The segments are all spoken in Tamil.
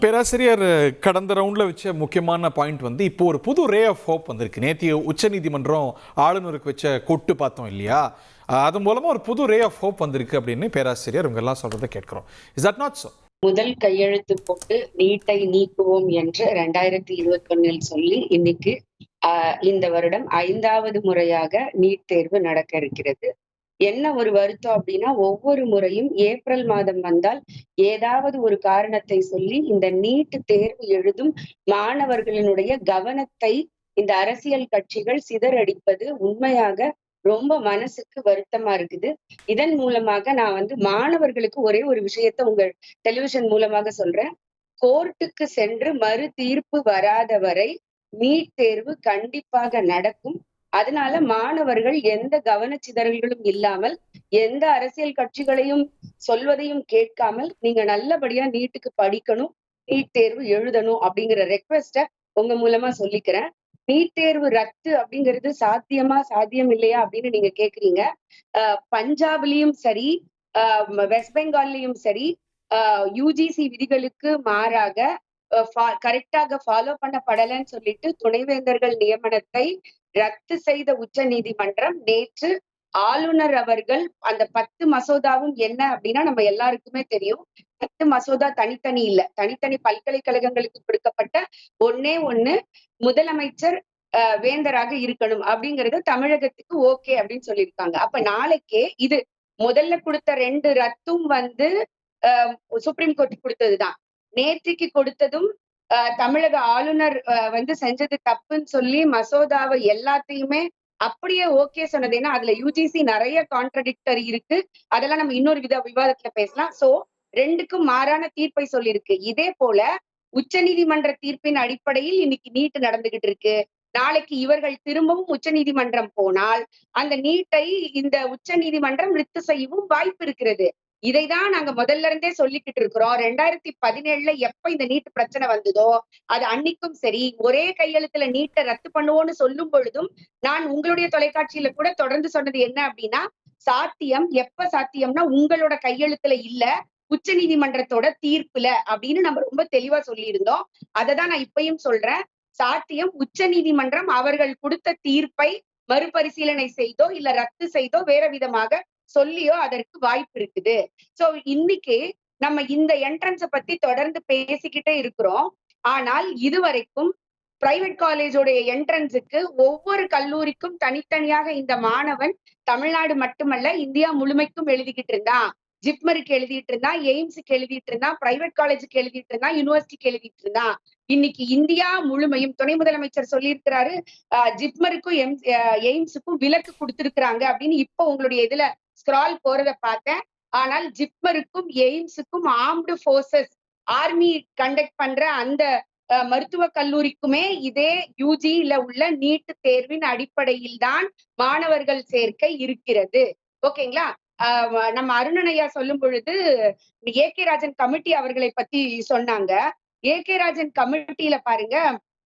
பேராசிரியர் கடந்த ரவுண்டில் வச்ச முக்கியமான பாயிண்ட் வந்து இப்போ ஒரு புது ரே ஆஃப் ஹோப் வந்திருக்கு. நேற்று உச்சநீதிமன்றம் ஆளுநருக்கு வச்ச கொட்டு பார்த்தோம் இல்லையா, அது மூலமாக ஒரு புது ரே ஆஃப் ஹோப் வந்திருக்கு அப்படின்னு பேராசிரியர் இவங்க எல்லாம் சொல்றதை கேட்கிறோம். Is that not so? முதல் கையெழுத்து போட்டு நீட்டை நீக்குவோம் என்று 2021 சொல்லி இன்னைக்கு இந்த வருடம் 5வது முறையாக நீட் தேர்வு நடக்க இருக்கிறது. என்ன ஒரு வருத்தம் அப்படின்னா, ஒவ்வொரு முறையும் ஏப்ரல் மாதம் வந்தால் ஏதாவது ஒரு காரணத்தை சொல்லி இந்த நீட் தேர்வு எழுதும் மாணவர்களினுடைய கவனத்தை இந்த அரசியல் கட்சிகள் சிதறடிப்பது உண்மையாக ரொம்ப மனசுக்கு வருத்தமா இருக்குது. இதன் மூலமாக நான் மாணவர்களுக்கு ஒரே ஒரு விஷயத்த உங்க டெலிவிஷன் மூலமாக சொல்றேன். கோர்ட்டுக்கு சென்று மறு தீர்ப்பு வராத வரை நீட் தேர்வு கண்டிப்பாக நடக்கும். அதனால மாணவர்கள் எந்த கவனச்சிதறல்களும் இல்லாமல், எந்த அரசியல் கட்சிகளையும் சொல்வதையும் கேட்காமல் நீங்க நல்லபடியா நீட்டுக்கு படிக்கணும், நீட் தேர்வு எழுதணும் அப்படிங்கிற ரெக்வெஸ்ட உங்க மூலமா சொல்லிக்கிறேன். நீட் தேர்வு ரத்து அப்படிங்கிறது சாத்தியமா சாத்தியம் இல்லையா அப்படின்னு நீங்க கேக்குறீங்க. பஞ்சாப்லயும் சரி, வெஸ்ட் பெங்கால்லயும் சரி, யுஜிசி விதிகளுக்கு மாறாக கரெக்டாக ஃபாலோ பண்ணப்படலன்னு சொல்லிட்டு துணைவேந்தர்கள் நியமனத்தை ரத்து செய்த உச்ச நீதிமன்றம் நேற்று ஆளுநர் அவர்கள் அந்த 10 மசோதாவும் என்ன அப்படின்னா நம்ம எல்லாருக்குமே தெரியும். 10 மசோதா தனித்தனி இல்ல, தனித்தனி பல்கலைக்கழகங்களுக்கு கொடுக்கப்பட்ட ஒண்ணே ஒண்ணு முதலமைச்சர் வேந்தராக இருக்கணும் அப்படிங்கறது தமிழகத்துக்கு ஓகே அப்படின்னு சொல்லியிருக்காங்க. அப்ப நாளைக்கே இது முதல்ல கொடுத்த 2 ரத்தும் சுப்ரீம் கோர்ட் கொடுத்ததுதான். நேற்றுக்கு கொடுத்ததும் தமிழக ஆளுநர் செஞ்சது தப்புன்னு சொல்லி மசோதாவை எல்லாத்தையுமே அப்படியே ஓகே சொன்னது. ஏன்னா அதுல யூஜிசி நிறைய கான்ட்ரடிக்டரி இருக்கு, அதெல்லாம் நம்ம இன்னொரு விவாதத்துல பேசலாம். சோ 2க்கும் மாறான தீர்ப்பை சொல்லியிருக்கு. இதே போல உச்ச நீதிமன்ற தீர்ப்பின் அடிப்படையில் இன்னைக்கு நீட் நடந்துகிட்டு இருக்கு. நாளைக்கு இவர்கள் திரும்பவும் உச்ச நீதிமன்றம் போனால் அந்த நீட்டை இந்த உச்ச நீதிமன்றம் ரத்து செய்யவும் வாய்ப்பு இருக்கிறது. இதைதான் நாங்க முதல்ல இருந்தே சொல்லிக்கிட்டு இருக்கிறோம். 2017 எப்ப இந்த நீட் பிரச்சனை வந்ததோ அது அன்னைக்கும் சரி, ஒரே கையெழுத்துல நீட்டை ரத்து பண்ணுவோம்னு சொல்லும் பொழுதும் நான் உங்களுடைய தொலைக்காட்சியில கூட தொடர்ந்து சொன்னது என்ன அப்படின்னா, சாத்தியம் எப்ப சாத்தியம்னா உங்களோட கையெழுத்துல இல்ல, உச்ச நீதிமன்றத்தோட தீர்ப்புல அப்படின்னு நம்ம ரொம்ப தெளிவா சொல்லியிருந்தோம். அததான் நான் இப்பயும் சொல்றேன். சாத்தியம் உச்ச நீதிமன்றம் அவர்கள் கொடுத்த தீர்ப்பை மறுபரிசீலனை செய்தோ இல்ல ரத்து செய்தோ வேற விதமாக சொல்லியோ அதற்கு வாய்ப்பு இருக்குது. சோ இன்னைக்கு நம்ம இந்த என்ட்ரன்ஸ பத்தி தொடர்ந்து பேசிக்கிட்டே இருக்கிறோம். ஆனால் இதுவரைக்கும் பிரைவேட் காலேஜோடைய என்ட்ரன்ஸுக்கு ஒவ்வொரு கல்லூரிக்கும் தனித்தனியாக இந்த மாணவன் தமிழ்நாடு மட்டுமல்ல இந்தியா முழுமைக்கும் எழுதிக்கிட்டு இருந்தான். ஜிப்மருக்கு எழுதிட்டு இருந்தான், எய்ம்ஸுக்கு எழுதிட்டு இருந்தான், பிரைவேட் காலேஜுக்கு எழுதிட்டு இருந்தான், யூனிவர்சிட்டிக்கு எழுதிட்டு இருந்தான். இன்னைக்கு இந்தியா முழுமையும் துணை முதலமைச்சர் சொல்லியிருக்கிறாரு, ஜிப்மருக்கும் எய்ம்ஸுக்கும் விலக்கு கொடுத்திருக்கிறாங்க அப்படின்னு இப்ப உங்களுடைய இதுல ஸ்கிரால் போறத பார்த்தேன். ஆனால் ஜிப்மருக்கும் எய்ம்ஸுக்கும் ஆர்ம்டு போர்சஸ் ஆர்மி கண்டக்ட் பண்ற அந்த மருத்துவ கல்லூரிக்குமே இதே யூஜில உள்ள நீட் தேர்வின் அடிப்படையில் தான் மாணவர்கள் சேர்க்கை இருக்கிறது. ஓகேங்களா? நம்ம அருணனையா சொல்லும் பொழுது ஏகே ராஜன் கமிட்டி அவர்களை பத்தி சொன்னாங்க. ஏகே ராஜன் கமிட்டியில பாருங்க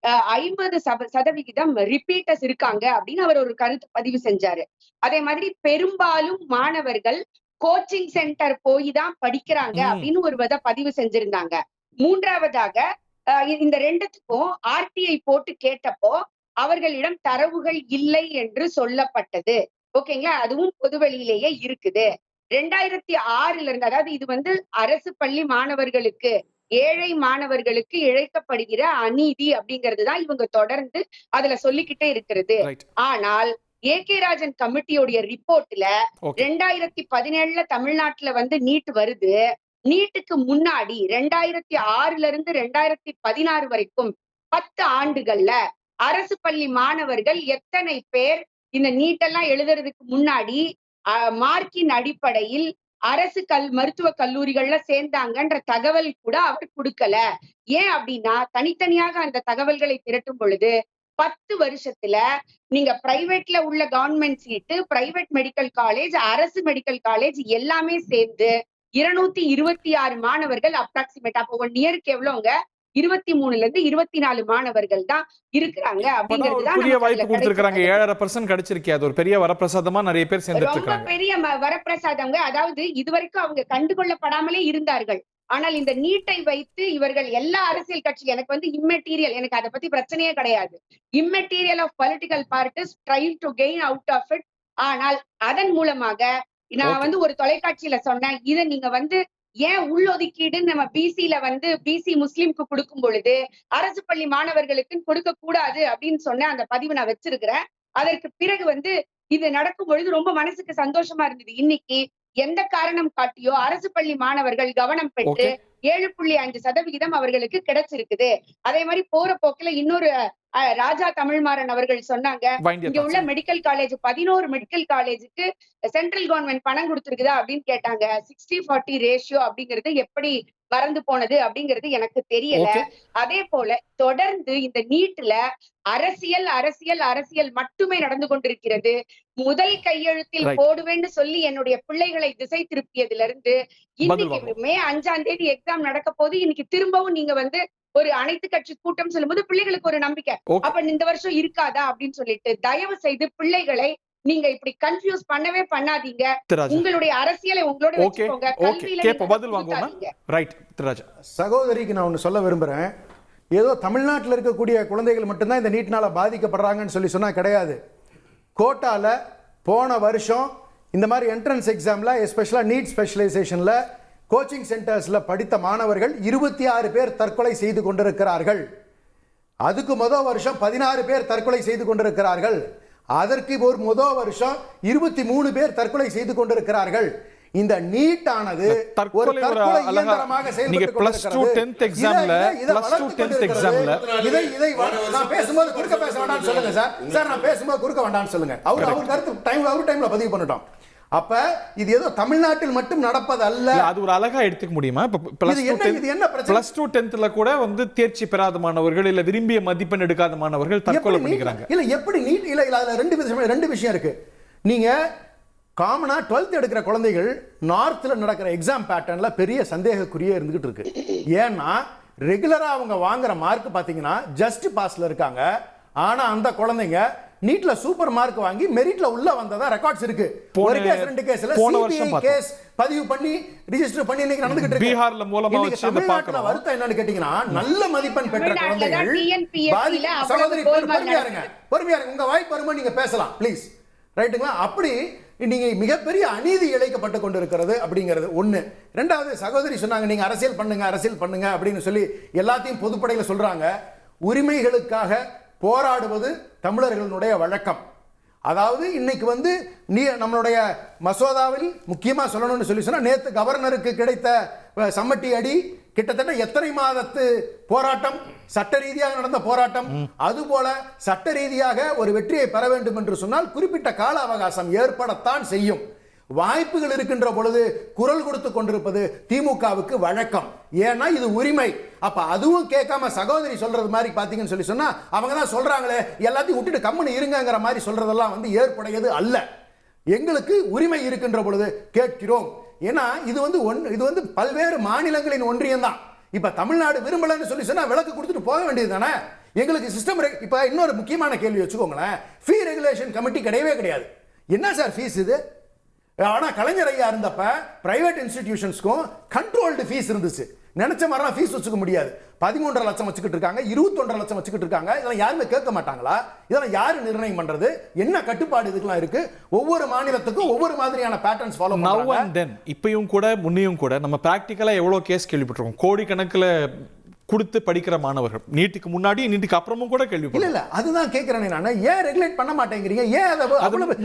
50% ரிப்பீட்டர்ஸ் இருக்காங்க அப்படின்னு அவர் ஒரு கருத்து பதிவு செஞ்சாரு. அதே மாதிரி பெரும்பாலும் மாணவர்கள் கோச்சிங் சென்டர் போய் தான் படிக்கிறாங்க அப்படின்னு ஒரு பதிவு செஞ்சிருந்தாங்க. மூன்றாவதாக இந்த 2த்துக்கும் ஆர்டிஐ போட்டு கேட்டப்போ அவர்களிடம் தரவுகள் இல்லை என்று சொல்லப்பட்டது. ஓகேங்களா? அதுவும் பொதுவெளியிலேயே இருக்குது. 2006 இருந்து, அதாவது இது அரசு பள்ளி மாணவர்களுக்கு, ஏழை மாணவர்களுக்கு இழைக்கப்படுகிற அநீதி அப்படிங்கிறதுதான் இவங்க தொடர்ந்து அதுல சொல்லிக்கிட்டே இருக்கிறது. ஆனால் ஏகே ராஜன் கமிட்டியோடைய ரிப்போர்ட்ல 2017 தமிழ்நாட்டுல நீட் வருது. நீட்டுக்கு முன்னாடி 2006 இருந்து 2016 வரைக்கும் 10 ஆண்டுகள்ல அரசு பள்ளி மாணவர்கள் எத்தனை பேர் இந்த நீட்டெல்லாம் எழுதுறதுக்கு முன்னாடி மார்க்கின் அடிப்படையில் அரசு மருத்துவ கல்லூரிகள்ல சேர்ந்தாங்கன்ற தகவல் கூட அவர் கொடுக்கல. ஏன் அப்படின்னா தனித்தனியாக அந்த தகவல்களை திரட்டும் பொழுது 10 வருஷத்துல நீங்க பிரைவேட்ல உள்ள கவர்மெண்ட் சீட்டு, பிரைவேட் மெடிக்கல் காலேஜ், அரசு மெடிக்கல் காலேஜ் எல்லாமே சேர்ந்து 226 மாணவர்கள் அப்ராக்சிமேட். அப்போ 1 இயருக்கு எவ்வளவுங்க? 23 இருந்து 24 மாணவர்கள் தான் இருக்கிறாங்க அப்படிங்கிறதுதான் பெரிய வாய்ப்பு கொடுத்திருக்காங்க. 7.5% கிடைச்சிருக்கு. அது ஒரு பெரிய வரப்பிரசாதமா நிறைய பேர் சேர்ந்துட்டு இருக்காங்க. ரொம்ப பெரிய வரப்பிரசாதங்க. அதாவது இதுவரைக்கும் அவங்க கண்டுகொள்ளப்படாமலே இருந்தார்கள். ஆனால் இந்த நீட்டை வைத்து இவர்கள் எல்லா அரசியல் கட்சி எனக்கு வந்து இம்மெட்டீரியல், எனக்கு அதை பத்தி பிரச்சனையே கிடையாது. Immaterial of political parties trying to gain out of it. ஆனால் அதன் மூலமாக நான் வந்து ஒரு தொலைக்காட்சியில சொன்னேன், இதை நீங்க வந்து ஏன் உள்ளொதுக்கீடுன்னு நம்ம பிசில வந்து பிசி முஸ்லிம்க்கு கொடுக்கும் பொழுது அரசு பள்ளி மாணவர்களுக்கு கொடுக்க கூடாது அப்படின்னு சொன்ன அந்த பதிவு நான் வச்சிருக்கிறேன். அதற்கு பிறகு வந்து இது நடக்கும் பொழுது ரொம்ப மனசுக்கு சந்தோஷமா இருந்தது. இன்னைக்கு எந்த காரணம் காட்டியோ அரசு பள்ளி மாணவர்கள் கவனம் பெற்று 7.5% அவர்களுக்கு கிடைச்சிருக்குது. அதே மாதிரி போற போக்குல இன்னொரு ராஜா தமிழ்மாறன் அவர்கள் சொன்னாங்க, இங்க உள்ள மெடிக்கல் காலேஜ் 11 மெடிக்கல் காலேஜுக்கு சென்ட்ரல் கவர்மெண்ட் பணம் கொடுத்திருக்குதா அப்படின்னு கேட்டாங்க. 60-40 ரேஷியோ அப்படிங்கிறது எப்படி மறந்து போனது அப்படிங்கிறது எனக்கு தெரியல. அதே போல தொடர்ந்து இந்த நீட்ல அரசியல் அரசியல் அரசியல் மட்டுமே நடந்து கொண்டிருக்கிறது. முதல் கையெழுத்தில் போடுவேன்னு சொல்லி என்னுடைய பிள்ளைகளை திசை திருப்பியதுல இருந்து இன்னைக்கு மே 5ஆம் தேதி எக்ஸாம் நடக்க போது, இன்னைக்கு திரும்பவும் நீங்க வந்து ஒரு அனைத்து கட்சி கூட்டம் சொல்லும்போது பிள்ளைகளுக்கு ஒரு நம்பிக்கை, அப்ப இந்த வருஷம் இருக்காதா அப்படின்னு சொல்லிட்டு தயவு செய்து பிள்ளைகளை நீங்க இப்படி கன்ஃபியூஸ் பண்ணவே பண்ணாதீங்க. உங்களுடைய அரசியலை உங்களோட வச்சுக்கோங்க. கல்வியில பதில் வாங்குவோம். ரைட் ராஜா. சகோதரிக்கு நான் ஒன்னு சொல்ல விரும்புறேன். ஏதோ தமிழ்நாட்டில் இருக்கக்கூடிய குழந்தைகள் மட்டும்தான் இந்த நீட்னால பாதிக்கப்படுறாங்கன்னு சொல்லி சொன்னா கிடையாது. கோட்டால போன வருஷம் இந்த மாதிரி என்ட்ரன்ஸ் எக்ஸாம்ல எஸ்பெஷலா நீட் ஸ்பெஷலைசேஷன்ல கோச்சிங் சென்டர்ஸ்ல படித்த மாணவர்கள் 26 பேர் தற்கொலை செய்து கொண்டிருக்கிறார்கள். அதுக்கு முதல் வருஷம் 16 பேர் தற்கொலை செய்து கொண்டிருக்கிறார்கள். அதற்கு ஒரு முதல் வருஷம் 23 பேர் தற்கொலை செய்து கொண்டிருக்கிறார்கள். இந்த நீட் ஆனது ஒரு தற்கொலை இயந்திரமாக செயல்பட்டு கொண்டிருக்கிறது. இதை நான் பேசும்போது குறுக்க பேச வேண்டாம்னு சொல்லுங்க சார். நான் பேசும்போது குறுக்க வேண்டாம்னு சொல்லுங்க. அவர் கருத்து டைம்ல பதிவு பண்ணிட்டோம். அப்ப இது ஏதோ தமிழ்நாட்டில் மட்டும் நடப்பது அல்ல. அது ஒரு அழகா எடுத்துக்க முடியுமா? பிளஸ் 2 10th கூட வந்து தேர்ச்சி பெறாத மாணவர்கள் இல்ல விரும்பிய மதிப்பெண் எடுக்காத மாணவர்கள் தற்கொலை பண்ணிக்கிறாங்க. இல்ல எப்படி நீட் இல்ல அதுல ரெண்டு விஷயம் இருக்கு. நீங்க காமனா 12th எடுக்கிற குழந்தைகள் நார்த்ல நடக்கிற எக்ஸாம் பேட்டர்ன்ல பெரிய சந்தேகக்குறியே இருந்துகிட்டு இருக்கு. ஏன்னா ரெகுலரா அவங்க வாங்குற மார்க் பாத்தீங்கன்னா ஜஸ்ட் பாஸ்ல இருக்காங்க. ஆனா அந்த குழந்தைங்க நீட்ல சூப்பர் மார்க் வாங்கி மெரிட்ல உள்ள வந்ததா ரெக்கார்ட்ஸ் இருக்கு. ஒரு கேஸ் ரெண்டு கேஸ்ல சிபிஐ கேஸ் பதிவு பண்ணி ரெஜிஸ்டர் பண்ணி இன்னைக்கு நடந்துகிட்டு இருக்கு. பீகார்ல மூலமா வச்சு இத பார்க்கறோம். வருத்தம் என்னன்னு கேட்டீங்கன்னா நல்ல மதிப்பெண் பெற்ற குழந்தைகள் சகோதரி பொறுமையா இருங்க. உங்க வாய்ப்பு வரும்போது நீங்க பேசலாம் ப்ளீஸ். ரைட்டுங்களா? அப்படி நீங்க மிகப்பெரிய அநீதி இழைக்கப்பட்டு கொண்டிருக்கிறது அப்படிங்கிறது ஒண்ணு. ரெண்டாவது சகோதரி சொன்னாங்க நீங்க அரசியல் பண்ணுங்க அப்படின்னு சொல்லி எல்லாத்தையும் பொதுப்படையில சொல்றாங்க. உரிமைகளுக்காக போராடுவது தமிழர்களுடைய வழக்கம். அதாவது இன்னைக்கு வந்து நம்மளுடைய மசோதாவில் முக்கியமா சொல்லணும்னு சொல்லி சொன்னா நேத்து கவர்னருக்கு கிடைத்த சம்மட்டி அடி கிட்டத்தட்ட எத்தனை மாதத்து போராட்டம், சட்ட ரீதியாக நடந்த போராட்டம். அதுபோல சட்ட ரீதியாக ஒரு வெற்றியை பெற வேண்டும் என்று சொன்னால் குறிப்பிட்ட கால அவகாசம் ஏற்படத்தான் செய்யும். வாய்ப்புகள் இருக்கின்ற பொழுது குரல் கொடுத்து கொண்டிருப்பது திமுகவுக்கு வழக்கம். ஏன்னா இது உரிமை. அப்ப அதுவும் கேட்காம சகோதரி சொல்றது மாதிரி பாத்தீங்கன்னு சொல்லி சொன்னா அவங்க தான் சொல்றாங்களே எல்லாத்தையும் விட்டுட்டு கம்முன்னு இருங்கிற மாதிரி சொல்றதெல்லாம் வந்து ஏற்புடையது அல்ல. எங்களுக்கு உரிமை இருக்கின்ற பொழுது கேட்கிறோம். ஏன்னா இது வந்து பல்வேறு மாநிலங்களின் ஒன்றியம் தான். இப்ப தமிழ்நாடு விரும்பலன்னு சொல்லி சொன்னா விலக்கு கொடுத்துட்டு போக வேண்டியது தானே. எங்களுக்கு சிஸ்டம். இப்ப இன்னொரு முக்கியமான கேள்வி வச்சுக்கோங்களேன். ஃபீ ரெகுலேஷன் கமிட்டி கிடையவே கிடையாது. என்ன சார் ஃபீஸ் இது? ஆனா கலைஞர் ஐயா இருந்தப்ப பிரைவேட் இன்ஸ்டிடியூஷன்ஸ்க்கும் கண்ட்ரோல்டு ஃபீஸ் இருந்துச்சு. நினைச்ச மாதிரிலாம் ஃபீஸ் வச்சுக்க முடியாது. 13.5 லட்சம் வச்சுக்கிட்டு இருக்காங்க, 21.5 லட்சம் வச்சுக்கிட்டு இருக்காங்க. இதெல்லாம் யாருமே கேட்க மாட்டாங்களா? இதெல்லாம் யாரு நிர்ணயம் பண்றது? என்ன கட்டுப்பாடு இதுக்கெல்லாம் இருக்கு? ஒவ்வொரு மாநிலத்துக்கும் ஒவ்வொரு மாதிரியான பேட்டர்ன்ஸ் ஃபாலோ பண்றாங்க. இப்பயும் கூட முன்னையும் கூட நம்ம பிராக்டிக்கலா எவ்வளவு கேஸ் கேள்விப்பட்டிருக்கோம். கோடிக்கணக்கில் கொடுத்து படிக்கிற மாணவர்கள் நீட்டுக்கு முன்னாடி நீட்டுக்கு அப்புறமும் கூட கேள்வி இல்ல அதுதான் கேக்குறேன் நான். ஏன் ரெகுலேட் பண்ண மாட்டேங்கிறீங்க? ஏன் அத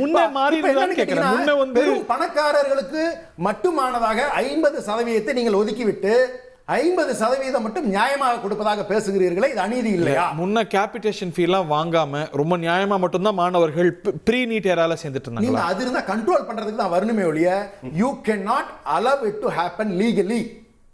முன்ன மாறி கேக்குறேன். முன்ன வந்து பணக்காரர்களுக்கு மட்டுமானதாக 50% நீங்கள் ஒதுக்கிவிட்டு 50% மட்டும் நியாயமாக கொடுப்பதாக பேசுகிறீர்களே, இது அநீதி இல்லையா? முன்ன கேபிடேஷன் ஃபீ எல்லாம் வாங்காம ரொம்ப நியாயமா மட்டும் தான் மாணவர்கள் ப்ரீ நீட் ஏரால சேர்ந்துட்டு இருந்தாங்க. அது இருந்தா கண்ட்ரோல் பண்றதுக்கு தான் வரணுமே ஒழிய you cannot allow it to happen legally.